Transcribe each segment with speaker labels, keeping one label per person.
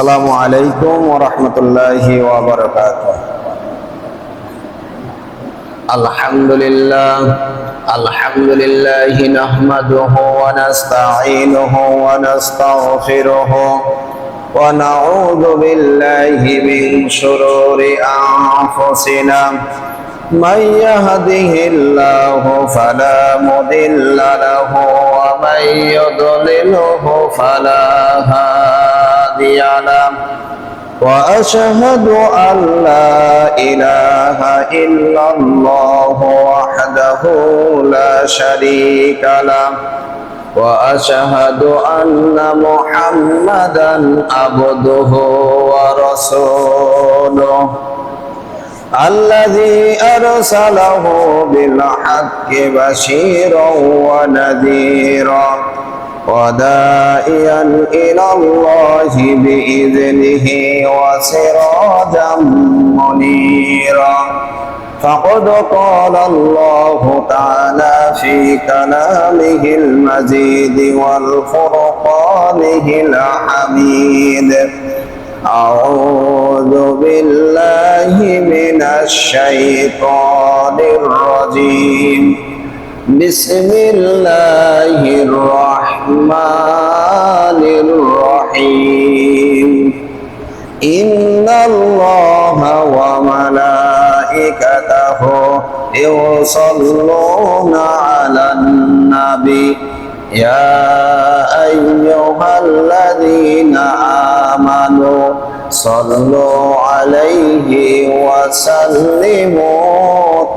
Speaker 1: আসসালামু আলাইকুম ওয়া রাহমাতুল্লাহি ওয়া বারাকাতুহু। আলহামদুলিল্লাহি নাহমাদুহু ওয়া নাস্তাঈনুহু ওয়া নাস্তাগফিরুহু ওয়া নাউযু বিল্লাহি মিন শুরুরি আনফুসিনা মান ইয়াহদিহিল্লাহু ফালা মুদিল্লা লাহু ওয়া মান ইউদ্লিলহু ফালা হাদিয়া লাহু وأشهد أن لا إله إلا الله وحده لا شريك له وأشهد أن محمدا عبده ورسوله الذي أرسله بالحق بشيرا ونذيرا وداعيا إلى الله بإذنه وسراجا منيرا فقد قال الله تعالى في كلامه المجيد والفرقانه الحميد أعوذ بالله من الشيطان الرجيم بسم الله الرحمن الرحيم إن الله وملائكته يصلون على النبي يا أيها الذين آمنوا صلوا عليه وسلموا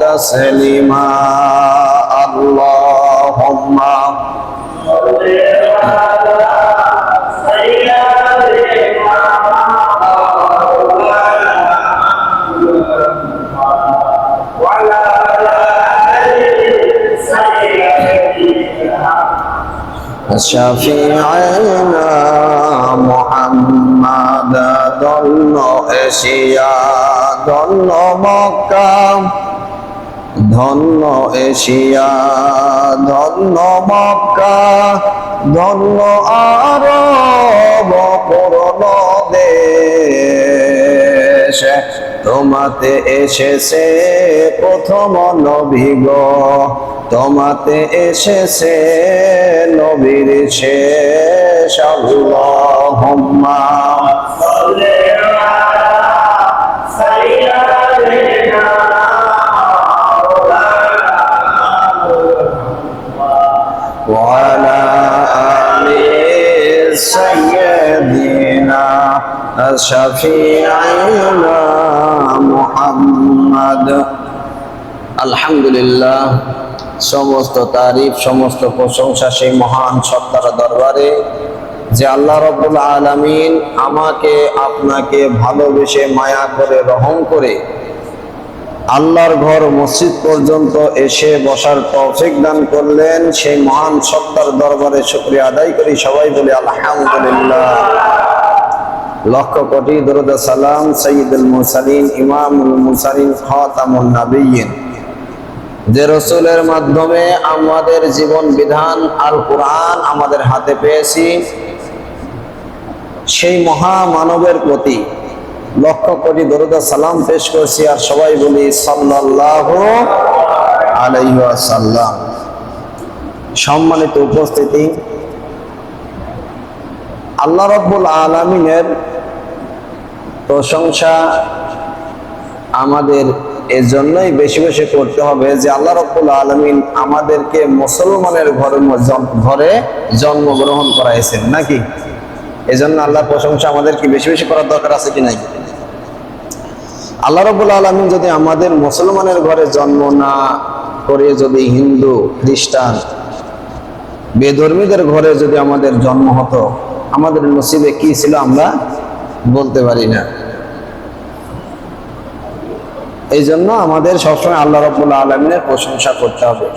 Speaker 1: تسليما اللهم صل على سيدنا وعلى آل سيدنا شفيعنا محمد ضل এশিয়া ضل মক্কা ধন্য এশিয়া ধন্য মক্কা ধন্য আরব পূর্ণ দেশ তোমাতে এসেছে প্রথম নবী গো তোমাতে এসেছে নবীর শেষ আল্লাহুম্মা সাল্লি আলা সাইয়্যিদিনা وعلى آل سيدنا شفيعنا محمد আলহামদুলিল্লাহ সমস্ত তারিফ সমস্ত প্রশংসা সেই মহান সত্তার দরবারে যে আল্লাহ রাব্বুল আলামিন আমাকে আপনাকে ভালোবেসে মায়া করে রহম করে আল্লাহর ঘর মসজিদ পর্যন্ত এসে বসার তৌফিক দান করলেন সেই মহান সত্তার দরবারে শুকরিয়া আদায় করি সবাই বলি আলহামদুলিল্লাহ। লক্ষ কোটি দরুদ সালাম সাইয়্যিদুল মুরসালিন ইমামুল মুরসালিন খাতামুন নবিয়্যিন যে রাসূলের মাধ্যমে আমাদের জীবন বিধান আল কোরআন আমাদের হাতে পেয়েছি সেই মহা মানবের প্রতি লক্ষ কোটি দরুদ সালাম পেশ করছি আর সবাই বলি সাল্লাল্লাহু আলাইহি ওয়াসাল্লাম। সম্মানিত উপস্থিতি, আল্লাহ রাব্বুল আলামিনের প্রশংসা আমাদের এজন্যই বেশি বেশি করতে হবে যে আল্লাহ রাব্বুল আলামিন আমাদেরকে মুসলমানের ঘরে জন্মগ্রহণ করাইছেন নাকি, এজন্য আল্লাহর প্রশংসা আমাদের কি বেশি বেশি করার দরকার আছে কি নাই? আল্লাহ রাব্বুল আলামিন যদি আমাদের মুসলমানের ঘরে জন্ম না করে যদি হিন্দু খ্রিস্টান বেধর্মীদের ঘরে যদি আমাদের জন্ম হতো আমাদের নসিবে কি ছিল আমরা বলতে পারি না। এই জন্য আমাদের সবসময় আল্লাহ রাব্বুল আলামিনের প্রশংসা করতে হবে।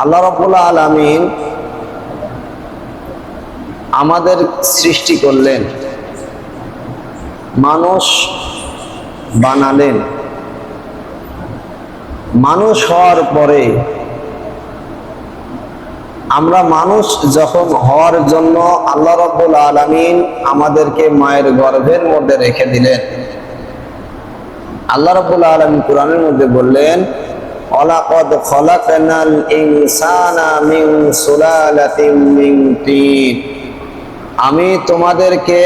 Speaker 1: আল্লাহ রাব্বুল আলামিন আমাদের সৃষ্টি করলেন, মানুষ বানালেন, মানুষ হওয়ার পরে আমরা মানুষ যখন হওয়ার জন্য আল্লাহ রাব্বুল আলামিন আমাদেরকে মায়ের গর্ভের মধ্যে রেখে দিলেন। আল্লাহ রাব্বুল আলামিন কোরআনের মধ্যে বললেন, ওয়ালাকাদ খলাকনাল ইনসানা মিন সুলালাতিন মিন তিন। আমি তোমাদেরকে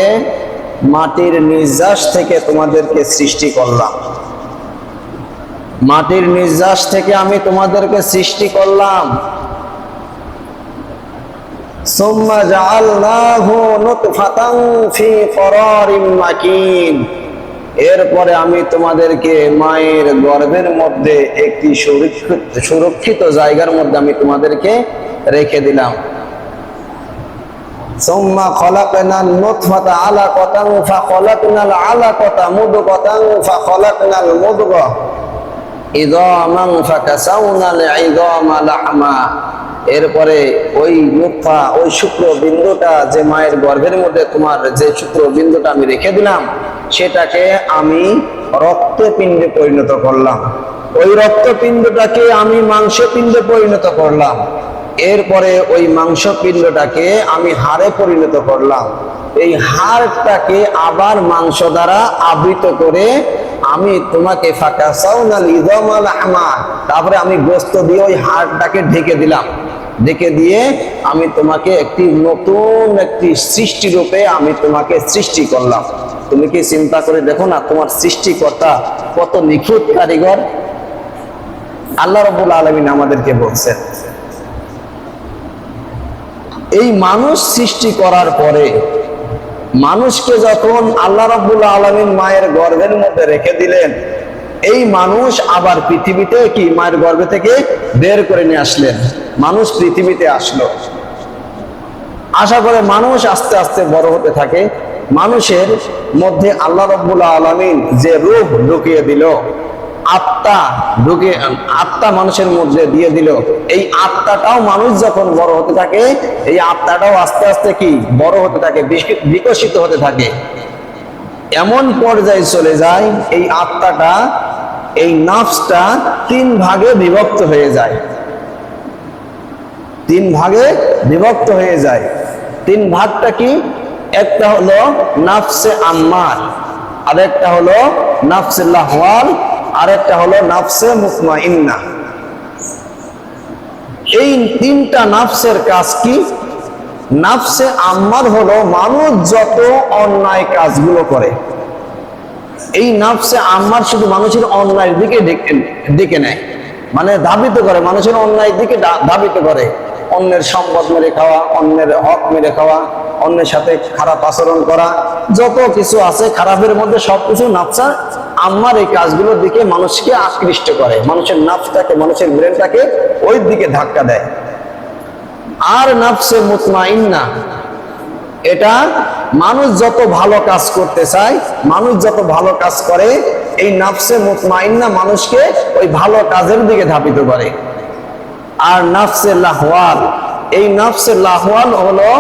Speaker 1: মাটির নির্যাস থেকে তোমাদেরকে সৃষ্টি করলাম। মাটির নির্যাস থেকে আমি তোমাদেরকে সৃষ্টি করলাম। সুম্মা জাআলনাহু নুতফাতান ফি করারিম মাকিন। এরপরে আমি তোমাদেরকে মায়ের গর্ভের মধ্যে একটি সুরক্ষিত জায়গার মধ্যে আমি তোমাদেরকে রেখে দিলাম। সুম্মা খলাকনান নুতফাতা আলাকাতান ফাখলাকনাল আলাকাতা মুদগাতান ফাখলাকনাল মুদগা ইযামান ফাকাসাউনাল ইযামা লাহমা। এরপরে ওই নুতফা, ওই শুক্রবিন্দুটা যে মায়ের গর্ভের মধ্যে তোমার যে শুক্রবিন্দুটা আমি রেখে দিলাম, সেটাকে আমি রক্তপিণ্ডে পরিণত করলাম। ওই রক্তপিণ্ডটাকে আমি মাংসপিণ্ডে পরিণত করলাম। এরপরে ওই মাংসপিণ্ডটাকে আমি হাড়ে পরিণত করলাম। এই হাড়টাকে আবার মাংস দ্বারা আবৃত করে আমি তোমাকে ফাকাসাউনাল ইযামা লাহমা, তারপরে আমি গোশত দিয়ে ওই হাড়টাকে ঢেকে দিলাম। ঢেকে দিয়ে আমি তোমাকে একটি নতুন একটি সৃষ্টি রূপে আমি তোমাকে সৃষ্টি করলাম। তুমি কি চিন্তা করে দেখো না, তোমার সৃষ্টিকর্তা কত নিখুঁত কারিগর। আল্লাহ রাব্বুল আলামিন আমাদেরকে বলছেন, এই মানুষ সৃষ্টি করার পরে মানুষকে যখন আল্লাহ রাব্বুল আলামিন মায়ের গর্ভের মধ্যে রেখে দিলেন, এই মানুষ আবার পৃথিবীতে কি মায়ের গর্ভ থেকে বের করে নিয়ে আসলেন। মানুষ পৃথিবীতে আসলো, আশা করে মানুষ আস্তে আস্তে বড় হতে থাকে। মানুষের মধ্যে আল্লাহ রাব্বুল আলামিন যে রূহ ঢুকিয়ে দিল, আত্মা মানুষের মধ্যে দিয়ে দিল, এই আত্মাটাও মানুষ যখন বড় হতে থাকে, এই আত্মাটাও আস্তে আস্তে কি বড় হতে থাকে, বিকশিত হতে থাকে। এমন পর্যায়ে চলে যায় এই আত্মাটা, এই নাফসটা 3 ভাগে বিভক্ত হয়ে যায়। 3 ভাগে বিভক্ত হয়ে যায়। 3 ভাগটা কি? একটা হলো নাফসে আম্মার, আরেকটা হলো নাফসে লাহওয়াল, আরেকটা হলো নাফসে মুতমাইন্না। এই 3টা নাফসের কাজ কি? নাফসে আম্মার হলো মানুষ যত অন্যায় কাজগুলো করে, এই নাফসে আম্মার শুধু মানুষের অন্যায়ের দিকে ডেকে নেয়, মানে ধাবিত করে, মানুষের অন্যায়ের দিকে ধাবিত করে। অন্যের সম্পদ মেরে খাওয়া, অন্যের হক মেরে খাওয়া, অন্যের সাথে খারাপ আচরণ করা, যত কিছু আছে খারাপের মধ্যে সবকিছু নাফসা আম্মার এই কাজগুলোর দিকে মানুষকে আকৃষ্ট করে, মানুষের নাফসটাকে, মানুষের ব্রেনটাকে ওই দিকে ধাক্কা দেয়। আর নাফসে মুতমাইন্না, এটা মানুষ যত ভালো কাজ করতে চায়, মানুষ যত ভালো কাজ করে, এই নাফসে মুতমাইন্না মানুষকে ওই ভালো কাজের দিকে ধাবিত করে। আর নাফসে লাহওয়াল, এই নাফসে লাহওয়াল হলো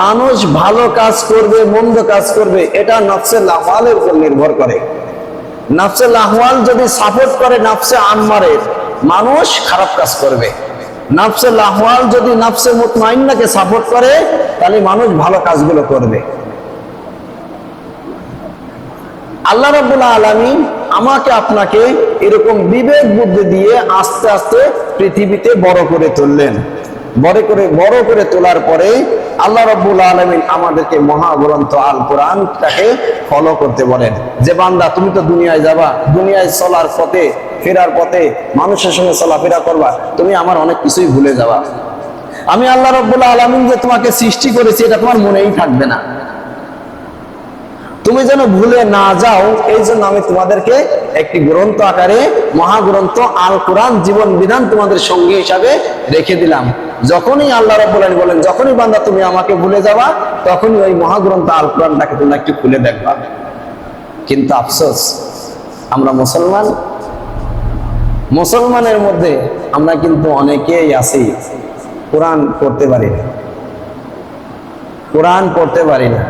Speaker 1: মানুষ ভালো কাজ করবে মন্দ কাজ করবে, এটা নাফসে লাহওয়ালের উপর নির্ভর করে। নাফসে লাহওয়াল যদি সাপোর্ট করে নাফসে আম্মারের, মানুষ খারাপ কাজ করবে। নাফসে লাহওয়াল যদি নাফসে মুতমাইন্নাকে সাপোর্ট করে, তাহলে মানুষ ভালো কাজগুলো করবে। আল্লাহ রাব্বুল আলামিন আমাকে আপনাকে এরকম বিবেক বুদ্ধি দিয়ে আস্তে আস্তে পৃথিবীতে বড় করে তুললেন। বড় করে তোলার পরে আল্লাহ রাব্বুল আলামিন আমাদেরকে মহাগ্রন্থ আল কোরআনটাকে ফলো করতে বলেন, যে বান্দা তুমি তো দুনিয়ায় যাবা, দুনিয়ায় চলার পথে ফেরার পথে মানুষের সঙ্গে চলাফেরা করবা, তুমি আমার অনেক কিছুই ভুলে যাবা। আমি আল্লাহ রাব্বুল আলামিন যে তোমাকে সৃষ্টি করেছি এটা তোমার মনেই থাকবে না, তুমি যেন ভুলে না যাও, এই জন্য আমি তোমাদেরকে একটি গ্রন্থ আকারে মহাগ্রন্থ আল কোরআন জীবন বিধান তোমাদের সঙ্গী হিসাবে রেখে দিলাম। যখনই আল্লাহ রাব্বুল আলামিন বলেন, যখনই বান্দা তুমি আমাকে ভুলে যাবা, তখনই ওই মহাগ্রন্থ আল কোরআনটাকে তোমরা একটু খুলে দেখবা। কিন্তু আফসোস, আমরা মুসলমানের মধ্যে আমরা কিন্তু অনেকেই আছি কোরআন পড়তে পারি না, কোরআন পড়তে পারি না।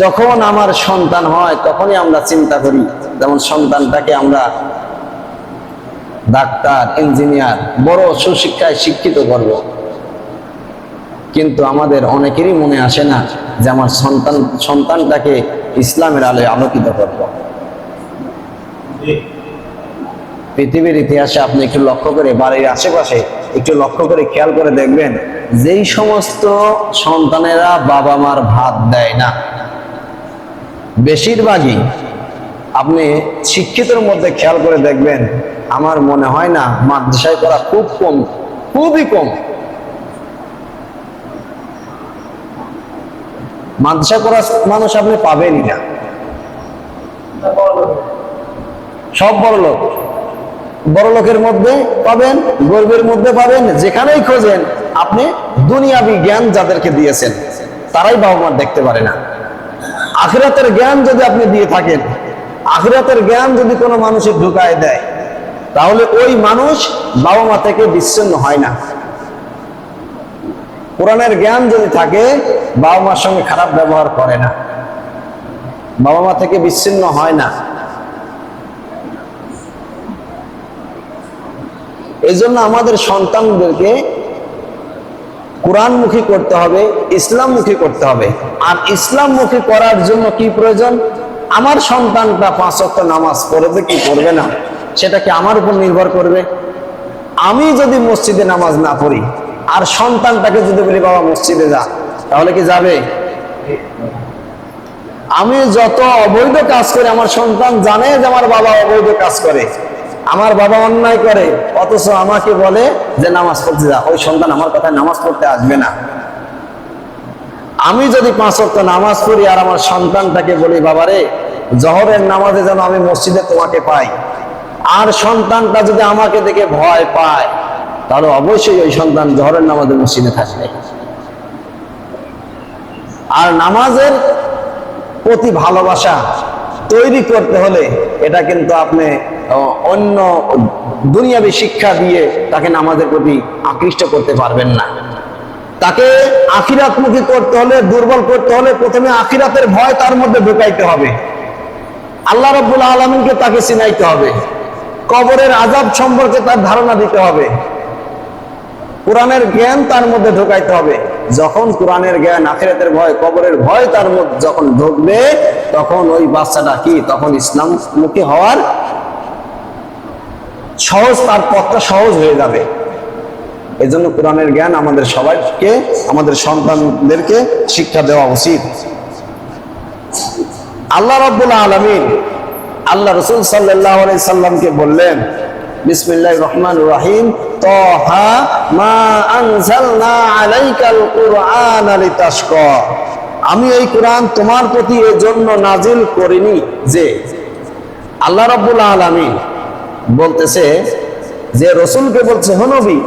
Speaker 1: যখন আমার সন্তান হয় তখনই আমরা চিন্তা করি, যেমন সন্তানটাকে আমরা ডাক্তার, ইঞ্জিনিয়ার, বড় সুশিক্ষায় শিক্ষিত করব। কিন্তু আমাদের অনেকেরই মনে আসে না যে আমার সন্তানটাকে ইসলামের আলোয় আলোকিত করব। পৃথিবীর ইতিহাসে আপনি একটু লক্ষ্য করে, বাড়ির আশেপাশে একটু লক্ষ্য করে খেয়াল করে দেখবেন, যেই সমস্ত সন্তানেরা বাবা মার ভাত দেয় না, বেশিরভাগই আপনি শিক্ষিতের মধ্যে খেয়াল করে দেখবেন, আমার মনে হয় না মাদ্রাসায় করা খুব কম, খুবই কম। মাদ্রাসা করা মানুষ আপনি পাবেনই না। সব বড় লোক, বড় লোকের মধ্যে পাবেন, গরিবের মধ্যে পাবেন, যেখানেই খোঁজেন আপনি দুনিয়াবি জ্ঞান যাদেরকে দিয়েছেন তারাই বাবা মা দেখতে পারে না। আখিরাতের জ্ঞান যদি আপনি দিয়ে থাকেন, আখিরাতের জ্ঞান যদি কোনো মানুষের ঢুকায় দেয়, তাহলে ওই মানুষ বাবা মা থেকে বিচ্ছিন্ন হয় না। কোরআনের জ্ঞান যদি থাকে, বাবা মার সঙ্গে খারাপ ব্যবহার করে না, বাবা মা থেকে বিচ্ছিন্ন হয় না। এই জন্য আমাদের সন্তানদেরকে কোরআনমুখী করতে হবে, ইসলামমুখী করতে হবে। আর ইসলামমুখী করার জন্য কি প্রয়োজন? আমার সন্তানটা 5 ওয়াক্ত নামাজ পড়বে কি পড়বে না, সেটা কি আমার উপর নির্ভর করবে? আমি যদি মসজিদে নামাজ না পড়ি আর সন্তানটাকে যদি বলি বাবা মসজিদে যা, তাহলে কি যাবে? আমি যত অবৈধ কাজ করি, আমার সন্তান জানে যে আমার বাবা অবৈধ কাজ করে, আমার বাবা অন্যায় করে, অথচ আমাকে বলে যে নামাজ পড়তে যা, ওই সন্তান আমার কথায় নামাজ পড়তে আসবে না। আমি যদি 5 ওয়াক্ত নামাজ পড়ি আর আমার সন্তানটাকে বলি বাবারে জোহরের নামাজে যেন আমি মসজিদে তোমাকে পাই, আর সন্তানটা যদি আমাকে দেখে ভয় পায়, তাহলে অবশ্যই ওই সন্তান জোহরের নামাজে মসজিদে থাকবে। আর নামাজের প্রতি ভালোবাসা তৈরি করতে হলে এটা কিন্তু আপনি অন্য দুনিয়াবী শিক্ষা দিয়ে তাকে নামাজের প্রতি আকৃষ্ট করতে পারবেন না। তাকে আখিরাতমুখী করতে হলে, দুর্বল করতে হলে প্রথমে আখিরাতের ভয় তার মধ্যে ঢুকাইতে হবে, আল্লাহ রাব্বুল আলামিনকে তাকে চিনাইতে হবে, কবরের আযাব সম্পর্কে তার ধারণা দিতে হবে, কোরআনের জ্ঞান তার মধ্যে ঢুকাইতে হবে। যখন কোরআনের জ্ঞান, আখিরাতের ভয়, কবরের ভয় তার মধ্যে যখন ঢুকবে, তখন ওই বাচ্চাটা কি তখন ইসলামমুখী হওয়ার সহজ, তার পথটা সহজ হয়ে যাবে। এই জন্য কোরআনের জ্ঞান আমাদের সবাইকে, আমাদের সন্তানদেরকে শিক্ষা দেওয়া উচিত। আল্লাহ রাব্বুল আলামিন আল্লাহ রাসূল সাল্লাল্লাহু আলাইহি সাল্লামকে বললেন, বিসমিল্লাহির রহমানির রহিম, তাহা মা আনজালনা আলাইকাল কুরআনা লিতাশকা, আমি এই কোরআন তোমার প্রতি এই জন্য নাজিল করিনি যে, আল্লাহ রাব্বুল আলামিন বলতেছে যে রাসূলকে বলছে, হে নবী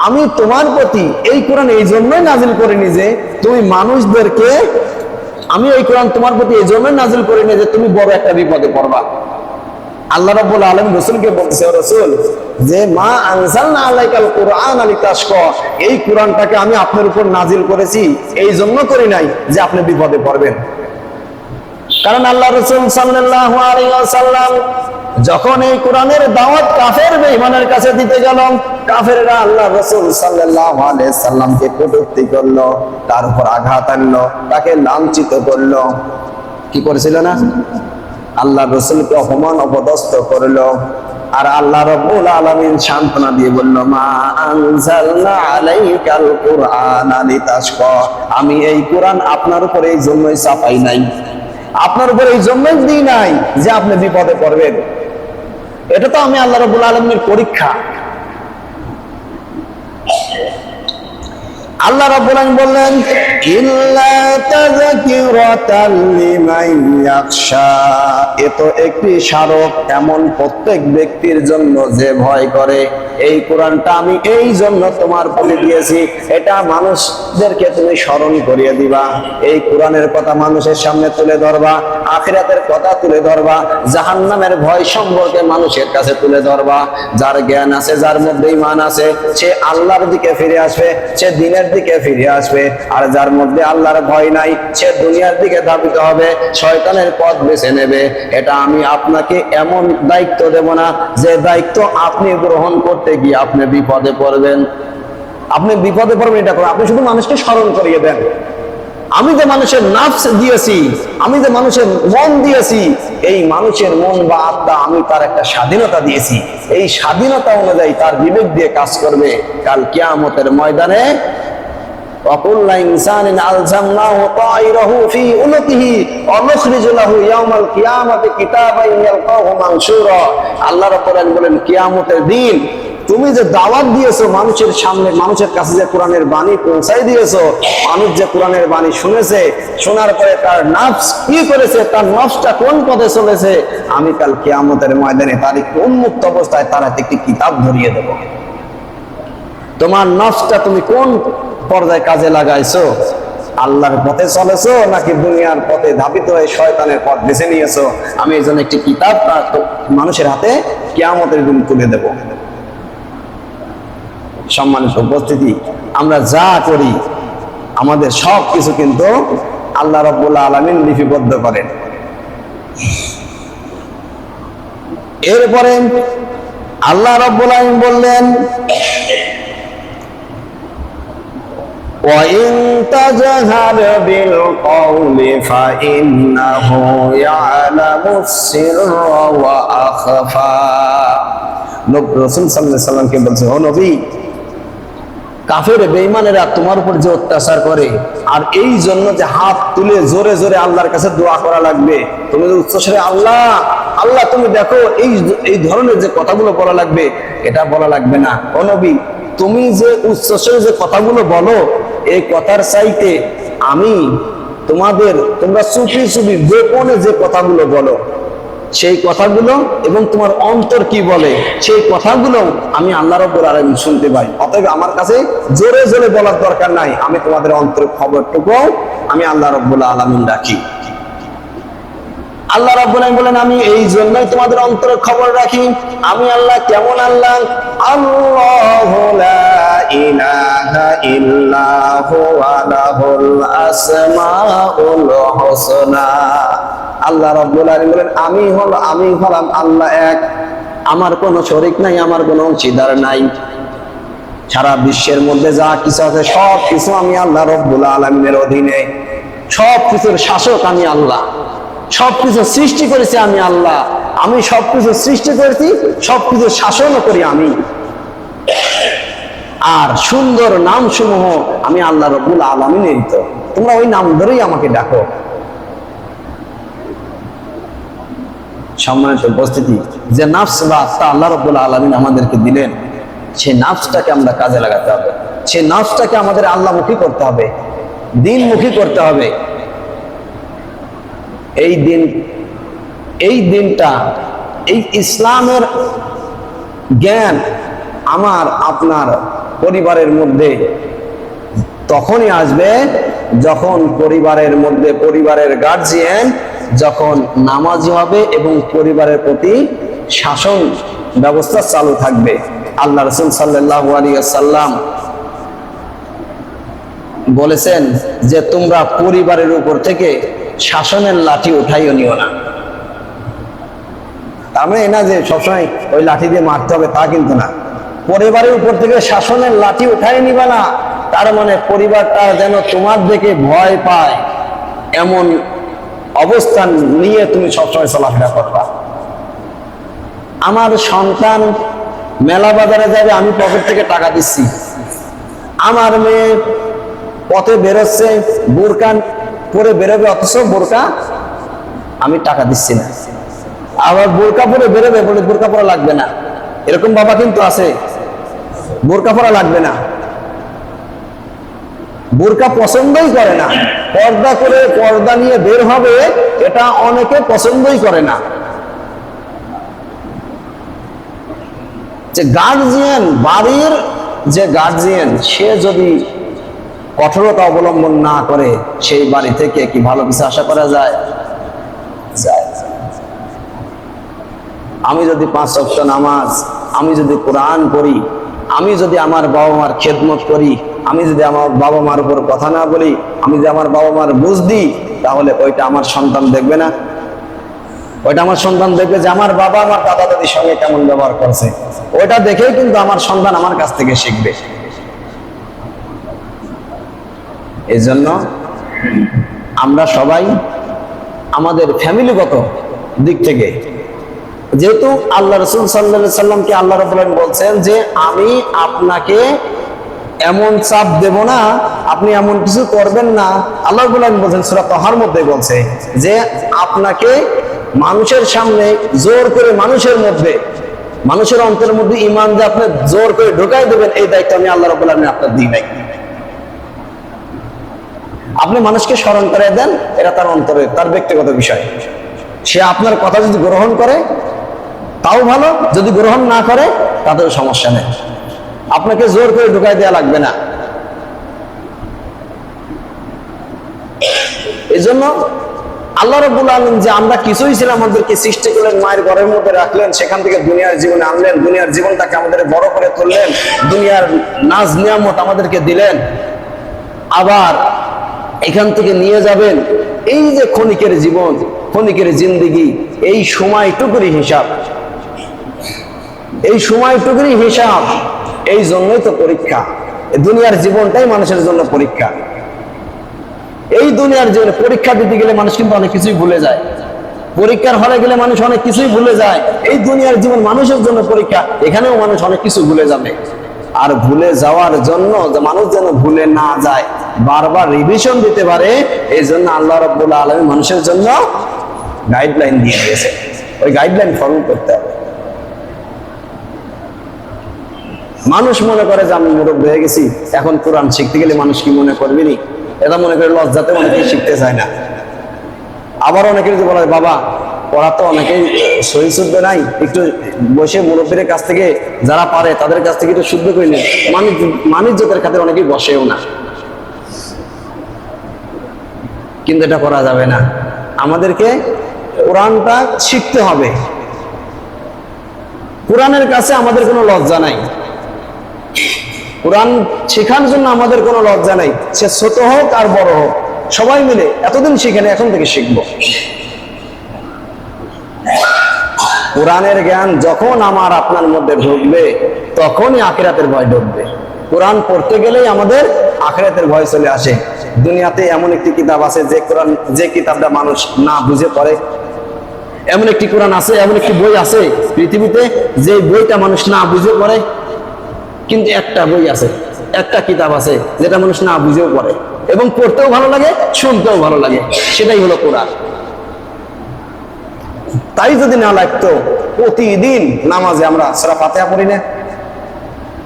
Speaker 1: আমি তোমার প্রতি এই কোরআন এই জন্যই নাজিল করিনি যে তুমি মানুষদেরকে, আমি এই কোরআন তোমার প্রতি এই জন্যই নাজিল করিনি যে তুমি বড় একটা বিপদে পড়বা। আল্লাহ রাব্বুল আলামিন রাসূলকে বলতেছে, রাসূল যে মা আনজালনা আলাইকাল কুরআনা লিতাশকা, এই কোরআনটাকে আমি আপনার উপর নাজিল করেছি এই জন্য করি নাই যে আপনি বিপদে পড়বেন। কারণ আল্লাহ রাসূল সাল্লাল্লাহু আলাইহি ওয়াসাল্লাম যখন এই কোরআনের দাওয়াত কাফের বেঈমানের কাছে দিতে গেল, কাফেররা আল্লাহ রাসূল সাল্লাল্লাহু আলাইহি সাল্লামকে কটূক্তি করলো, তার উপর আঘাত আনলো, তাকে লাঞ্ছিত করলো, কি করেছিল না? আল্লাহ রাসূলকে অপমান অপদস্থ করলো। আর আল্লাহ রাব্বুল আলামিন সান্ত্বনা দিয়ে বলল, মা আনজালনা আলাইকাল কুরআনা লিতাশকা, আমি এই কোরআন আপনার উপর এই জন্যই চাপাই নাই, আপনার উপর এই জন্যই দিই নাই যে আপনি বিপদে পড়বেন। এটা তো আমি আল্লাহ রাব্বুল আলামিনের পরীক্ষা। আল্লাহ রাব্বুল আলামিন বললেন, ইল্লা তাযকিরাতাল লিমান ইয়াখশা, এ তো একটি স্মারক এমন প্রত্যেক ব্যক্তির জন্য যে ভয় করে। এই কোরআনটা আমি এই জন্য তোমার প্রতি দিয়েছি, এটা মানুষদেরকে তুমি স্মরণ করিয়ে দিবা, এই কোরআনের কথা মানুষের সামনে তুলে ধরবা, আখিরাতের কথা তুলে ধরবা, জাহান্নামের ভয় সম্পর্কে মানুষের কাছে তুলে ধরবা। যার জ্ঞান আছে, যার মধ্যে ঈমান আছে, সে আল্লাহর দিকে ফিরে আসবে, সে দ্বীনের দিকে ফিরে আসবে। আর যার মধ্যে আল্লাহর ভয় নাই, সে দুনিয়ার দিকে ধাবিত হবে, শয়তানের পথ বেছে নেবে। এটা আমি আপনাকে এমন দায়িত্ব দেব না যে দায়িত্ব আপনি গ্রহণ করতে গিয়ে আপনি বিপদে পড়বেন। আপনি বিপদে পড়বেন এটা করে, আপনি শুধু মানুষকে স্মরণ করিয়ে দেন, আমি যে মানুষের নাফস দিয়েছি, আমি যে মানুষের মন দিয়েছি, এই মানুষের মন বা আত্মা আমি তার একটা স্বাধীনতা দিয়েছি। এই স্বাধীনতা অনুযায়ী তার বিবেক দিয়ে কাজ করবে। কাল কিয়ামতের ময়দানে وَكُلَّ إِنسَانٍ أَلْزَمْنَاهُ طَائِرَهُ فِي عُنُقِهِ وَنُخْرِجُ لَهُ يَوْمَ الْقِيَامَةِ كِتَابًا يَلْقَاهُ مَنشُورًا। আল্লাহ রাব্বুল আলামিন বলেন, কিয়ামতের দিন তুমি যে দাওয়াত দিয়েছো মানুষের সামনে, মানুষের কাছে যে কোরআনের বাণী পৌঁছাই দিয়েছো, মানুষ যে কোরআনের বাণী শুনেছে, শোনার পরে তার নফস কি করেছে, তার নফসটা কোন পথে চলেছে, আমি কাল কিয়ামতের ময়দানে তার উন্মুক্ত অবস্থায় তার হাতে একটি কিতাব ধরিয়ে দেব। তোমার নফসটা তুমি কোন পর্যায়ে কাজে লাগাইছো? আল্লাহর পথে চলেছো নাকি দুনিয়ার পথে ধাবিত হয়ে শয়তানের পথ বেছে নিয়েছো? আমি এই জন্য একটি কিতাব মানুষের হাতে কিয়ামতের দিন তুলে দেব। সম্মানিত উপস্থিতি, আমরা যা করি আমাদের সব কিছু কিন্তু আল্লাহ রাব্বুল আলামিন লিপিবদ্ধ করেন। এরপরে আল্লাহ রাব্বুল আলামিন বললেন, وَإِن تَجْهَرْ بِالْقَوْلِ فَإِنَّهُ يَعْلَمُ السِّرَّ وَأَخْفَى। রাসূল সাল্লাল্লাহু আলাইহি ওয়াসাল্লামকে বলছে, ও নবী, কাফের বেঈমানেরা তোমার উপর যে অত্যাচার করে, আর এই জন্য যে হাত তুলে জোরে জোরে আল্লাহর কাছে দোয়া করা লাগবে, তুমি যে উচ্চস্বরে আল্লাহ আল্লাহ তুমি দেখো, এই ধরনের যে কথাগুলো বলা লাগবে, এটা বলা লাগবে না। ও নবী, তুমি যে উচ্চস্বরে যে কথাগুলো বলো, এই কথার চাইতে আমি তোমরা চুপি চুপি গোপনে যে কথাগুলো বলো, সেই কথাগুলো এবং তোমার অন্তর কি বলে, সেই কথাগুলো আমি আল্লাহ রাব্বুল আলামিন শুনতে পাই। অতএব আমার কাছে জোরে জোরে বলার দরকার নাই, আমি তোমাদের অন্তরের খবরটুকু আমি আল্লাহ রাব্বুল আলামিন রাখি। আল্লাহ রাব্বুল আলামিন বলেন, আমি এই জন্যই তোমাদের অন্তরের খবর রাখি। আমি আল্লাহ কেমন আল্লাহ? আল্লাহু লা ইলাহা ইল্লা হুয়া লাহুল আসমাউল হুসনা। আল্লাহ রাব্বুল আলামিন বলেন, আমি হলাম আল্লাহ এক, আমার কোনো শরীক নাই, আমার কোনো অংশীদার নাই। সারা বিশ্বের মধ্যে যা কিছু আছে সব কিছু আমি আল্লাহ রাব্বুল আলামিনের অধীনে, সব কিছুর শাসক আমি আল্লাহ, সবকিছু সৃষ্টি করেছি আমি আল্লাহ, আমি সবকিছু সৃষ্টি করেছি, সবকিছু শাসনও করি আমি। আর সুন্দর নাম সমূহ আমি আল্লাহ রাব্বুল আলামিনের, তো তোমরা ওই নাম ধরেই আমাকে ডাকো। সম্মানিত উপস্থিতি, যে নাফস বা আত্মা আল্লাহ রাব্বুল আলামিন আমাদেরকে দিলেন, সেই নাফসটাকে আমরা কাজে লাগাতে হবে, সেই নাফসটাকে আমাদের আল্লাহমুখী করতে হবে, দ্বীনমুখী করতে হবে। এই দিনটা, এই ইসলামের জ্ঞান আমার আপনার পরিবারের মধ্যে তখনই আসবে যখন পরিবারের মধ্যে পরিবারের গার্জিয়ান যখন নামাজি হবে এবং পরিবারের প্রতি শাসন ব্যবস্থা চালু থাকবে। আল্লাহ রাসূল সাল্লাল্লাহু আলাইহি ওয়াসাল্লাম বলেছেন যে তোমরা পরিবারের উপর থেকে শাসনের লাঠি উঠাইও নিও না। তার মানে না যে সবসময় ওই লাঠি দিয়ে মারতে হবে, তা কিন্তু না। পরিবারের উপর থেকে শাসনের লাঠি উঠাই নিবে না, তার মানে পরিবারটা যেন তোমার দেখে ভয় পায় এমন অবস্থান নিয়ে তুমি সবসময় চলাফেরা করবা। আমার সন্তান মেলা বাজারে যাবে, আমি পকেট থেকে টাকা দিচ্ছি। আমার মেয়ে পথে বেরোচ্ছে, বোরকা পরে বেরোবে, অথচ বোরকা আমি টাকা দিচ্ছি না। আবার বোরকা পরে বেরোবে, বলে বোরকা পরা লাগবে না। এরকম বাবা কিন্তু আছে, বোরকা পরা লাগবে না, বোরকা পছন্দই করে না। পর্দা করে পর্দা নিয়ে বের হবে, এটা অনেকে পছন্দই করে না। যে গার্জিয়ান, বাড়ির যে গার্জিয়ান, সে যদি কঠোরতা অবলম্বন না করে, সেই বাড়ি থেকে কি ভালো কিছু আশা করা যায়? আমি যদি 5 ওয়াক্ত নামাজ, আমি যদি কোরআন পড়ি, আমি যদি আমার বাবা মার খেদমত করি, আমি যদি আমার বাবা মার উপর কথা না বলি, আমি যদি আমার বাবা মার বুঝ দিই, তাহলে ওইটা আমার সন্তান দেখবে না? ওইটা আমার সন্তান দেখবে যে আমার বাবা আমার দাদা দাদির সঙ্গে কেমন ব্যবহার করছে, ওইটা দেখেই কিন্তু আমার সন্তান আমার কাছ থেকে শিখবে। এই জন্য আমরা সবাই আমাদের ফ্যামিলিগত দিক থেকে, যেহেতু আল্লাহ রাসূল সাল্লাল্লাহু আলাইহি সাল্লামকে আল্লাহ রাব্বুল আলামিন বলছেন যে আমি আপনাকে এমন চাপ দেব না, আপনি এমন কিছু করবেন না। আল্লাহ রাব্বুল আলামিন বলেন সূরা তাহার মধ্যে বলছে যে আপনাকে মানুষের সামনে জোর করে, মানুষের মধ্যে, মানুষের অন্তরের মধ্যে ঈমান যে আপনি জোর করে ঢোকাই দেবেন, এই দায়িত্ব আমি আল্লাহ রাব্বুল আলামিন আপনার দিই নাই। আপনি মানুষকে স্মরণ করে দেন, এটা তার অন্তরে, তার ব্যক্তিগত বিষয়। সে আপনার কথা যদি গ্রহণ করে তাও ভালো, যদি গ্রহণ না করে তাতেও সমস্যা নেই। আপনাকে জোর করে ঢুকাই দেওয়া লাগবে না। এই জন্য আল্লাহ রাব্বুল আলামিন যে আমরা কিছুই ছিলাম, আমাদেরকে সৃষ্টি করলেন, মায়ের ঘরের মধ্যে রাখলেন, সেখান থেকে দুনিয়ার জীবনে আনলেন, দুনিয়ার জীবনটাকে আমাদের বড় করে তুললেন, দুনিয়ার নাজ নিয়ামত আমাদেরকে দিলেন, আবার এখান থেকে নিয়ে যাবেন। এই যে ক্ষণিকের জীবন, ক্ষণিকের জিন্দেগি, এই সময়টুকুরই হিসাব, এই সময়টুকুরই হিসাব। এই জন্যই তো পরীক্ষা। দুনিয়ার জীবনটাই মানুষের জন্য পরীক্ষা। এই দুনিয়ার জীবনে পরীক্ষা দিতে গেলে মানুষ কিন্তু অনেক কিছুই ভুলে যায়, পরীক্ষার হলে গেলে মানুষ অনেক কিছুই ভুলে যায়। এই দুনিয়ার জীবন মানুষের জন্য পরীক্ষা, এখানেও মানুষ অনেক কিছু ভুলে যাবে। আর ভুলে যাওয়ার জন্য, যে মানুষ যেন ভুলে না যায়, বারবার রিভিশন দিতে পারে, এই জন্য আল্লাহ রাব্বুল আলামিন মানুষের জন্য গাইডলাইন দিয়ে দিয়েছে। ওই গাইডলাইন ফলো করতে হবে। মানুষ মনে করে যে আমি মুরব্বী হয়ে গেছি, এখন কোরআন শিখতে গেলে মানুষ কি মনে করবে নি, এটা মনে করে লজ্জাতে অনেকেই শিখতে চায় না। আবার অনেকে যদি বলে বাবা পড়া তো অনেকেই সহি শুদ্ধ নাই, একটু বসে মুরব্বীর কাছ থেকে, যারা পারে তাদের কাছ থেকে একটু শুদ্ধ করে নেন, মানিজ্যতের খাতে অনেকেই বসেও না। কিন্তু এটা করা যাবে না। আমাদেরকে কোরআনটা শিখতে হবে। কোরআনের কাছে আমাদের কোনো লজ্জা নাই। কোরআন শেখার জন্য আমাদের কোনো লজ্জা নাই। সে ছোট হোক আর বড় হোক, সবাই মিলে এতদিন শিখেনি, এখন থেকে শিখবো। কোরআনের জ্ঞান যখন আমার আপনার মধ্যে ঢুকবে, তখনই আখিরাতের ভয় ঢুকবে। কোরআন পড়তে গেলেই আমাদের আখিরাতের ভয় চলে আসে। দুনিয়াতে এমন একটি কিতাব আছে যে কোরআন, যে কিতাবটা মানুষ না বুঝে পড়ে। এমন একটি কোরআন আছে, এমন একটি বই আছে পৃথিবীতে যে বইটা মানুষ না বুঝে পড়ে। কিন্তু একটা বই আছে, একটা কিতাব আছে যেটা মানুষ না বুঝেও পড়ে, এবং পড়তেও ভালো লাগে, শুনতেও ভালো লাগে, সেটাই হলো কোরআন। তাই যদি না লাগতো, প্রতিদিন নামাজে আমরা সূরা ফাতিহা পড়ি না?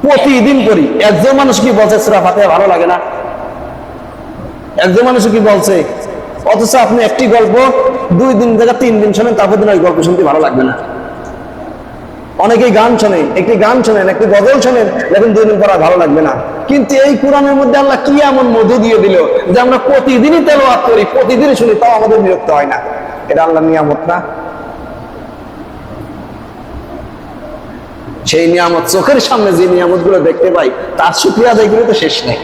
Speaker 1: প্রতিদিন পড়ি। একজন মানুষ কি বলছে সূরা ফাতিহা ভালো লাগে না? একজন মানুষ কি বলছে? অথচ আপনি একটি গল্প 2 দিন থেকে 3 দিন শোনেন, তারপর দিন ওই গল্প শুনতে ভালো লাগবে না। অনেকেই গান শোনেন, একটি গান শোনেন, একটি গজল শোনেন, দেখুন 2 দিন পর ভালো লাগবে না। কিন্তু এই কোরআনের মধ্যে আল্লাহ কি এমন মধু দিয়ে দিল যে আমরা প্রতিদিনই তেলাওয়াত করি, প্রতিদিনই শুনি, তাও আমাদের বিরক্ত হয় না। এটা আল্লাহর নিয়ামত না? সেই নিয়ামত, চোখের সামনে যে নিয়ামত গুলো দেখতে পাই, তার শুকরিয়া আদায় করে তো শেষ নেই।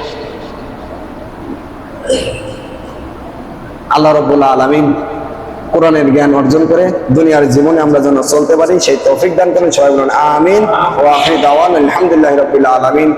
Speaker 1: আল্লাহ রাব্বুল আলামিন কোরআনের জ্ঞান অর্জন করে দুনিয়ার জীবনে আমরা যেন চলতে পারি, সেই তৌফিক দান করেন। সবাই বলুন আমিন। ওয়া আখিরু দাওয়ানা আলহামদুলিল্লাহি রাব্বিল আলামিন।